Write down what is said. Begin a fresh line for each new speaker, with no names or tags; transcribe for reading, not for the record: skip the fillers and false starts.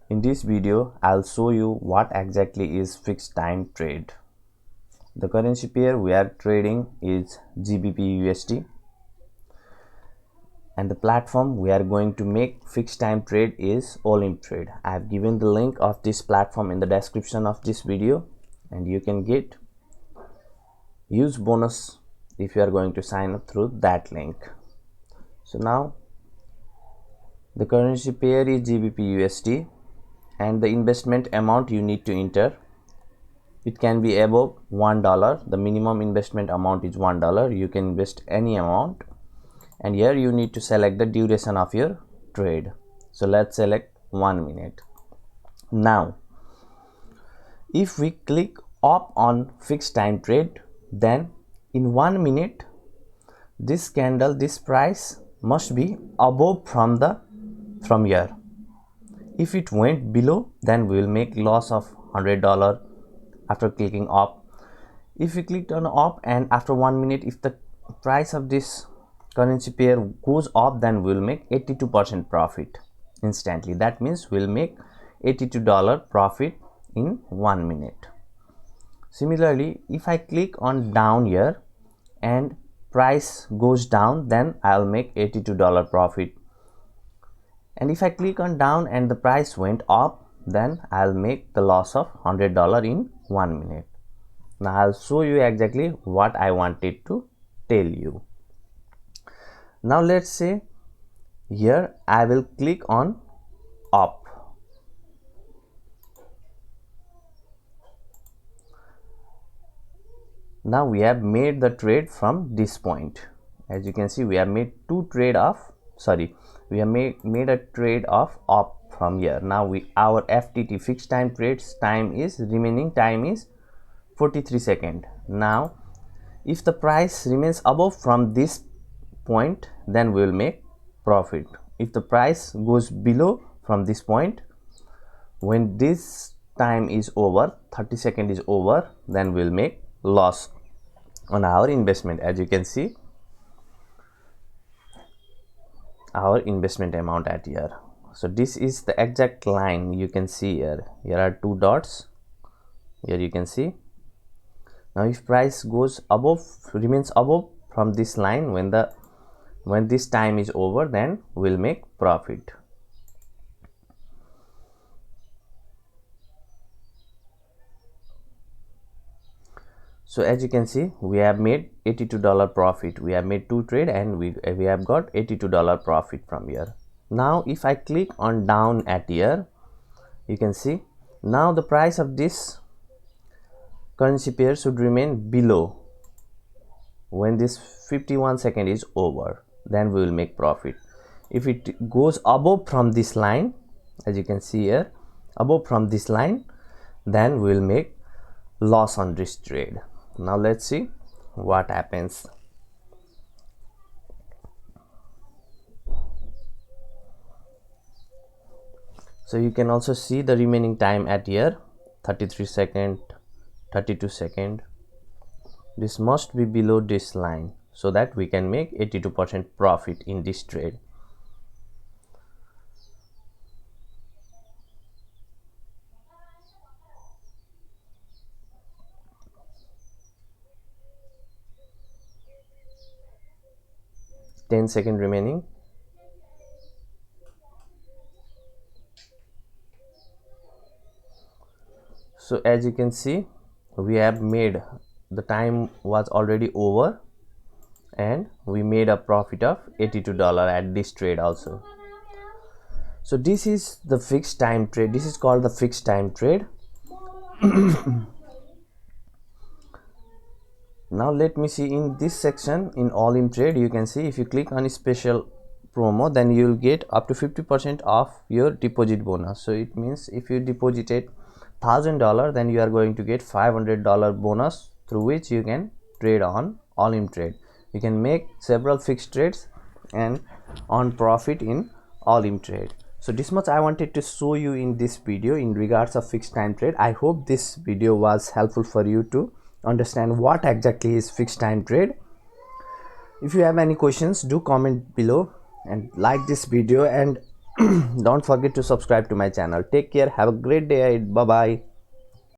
In this video, I'll show you what exactly is fixed time trade. The currency pair we are trading is GBP USD, and the platform we are going to make fixed time trade is All-In-Trade. I have given the link of this platform in the description of this video, and you can get huge bonus if you are going to sign up through that link. So now the currency pair is GBP USD, and the investment amount you need to enter, it can be above $1. The minimum investment amount is $1. You can invest any amount, and here you need to select the duration of your trade. So let's select 1 minute. Now if we click up on fixed time trade, then in 1 minute this candle, this price must be above from here. If it went below, then we will make loss of $100 after clicking up. If we clicked on up and after 1 minute, if the price of this currency pair goes up, then we'll make 82% profit instantly. That means we'll make $82 profit in 1 minute. Similarly, if I click on down here and price goes down, then I'll make $82 profit. And if I click on down and the price went up, then I'll make the loss of $100 in 1 minute. Now I'll show you exactly what I wanted to tell you. Now let's say here I will click on up. Now we have made the trade from this point. As you can see, we have made we have made a trade of up from here. Now our FTT fixed time trades remaining time is 43 seconds. Now if the price remains above from this point, then we will make profit. If the price goes below from this point, when this time is over, 30 seconds is over, then we will make loss on our investment. As you can see, our investment amount at here. So this is the exact line. You can see here are two dots. Here you can see. Now if price goes above, remains above from this line, when this time is over, then we'll make profit. So as you can see, we have made $82 profit. We have made two trade and we have got $82 profit from here. Now if I click on down at here, you can see now the price of this currency pair should remain below when this 51 second is over, then we will make profit. If it goes above from this line, as you can see here, above from this line, then we will make loss on this trade. Now let's see what happens. So you can also see the remaining time at here, 33 second, 32 second. This must be below this line so that we can make 82% profit in this trade. Ten seconds remaining. So as you can see, we have made, the time was already over and we made a profit of $82 at this trade also. So this is the fixed time trade. This is called the fixed time trade. Now let me see in this section in All-In-Trade. You can see if you click on a special promo, then you will get up to 50% of your deposit bonus. So it means if you deposited $1,000, then you are going to get $500 bonus, through which you can trade on All-In-Trade. You can make several fixed trades and earn profit in All-In-Trade. So this much I wanted to show you in this video in regards of fixed time trade. I hope this video was helpful for you to understand what exactly is fixed time trade. If you have any questions, do comment below and like this video, and Don't forget to subscribe to my channel. Take care. Have a great day. Bye bye.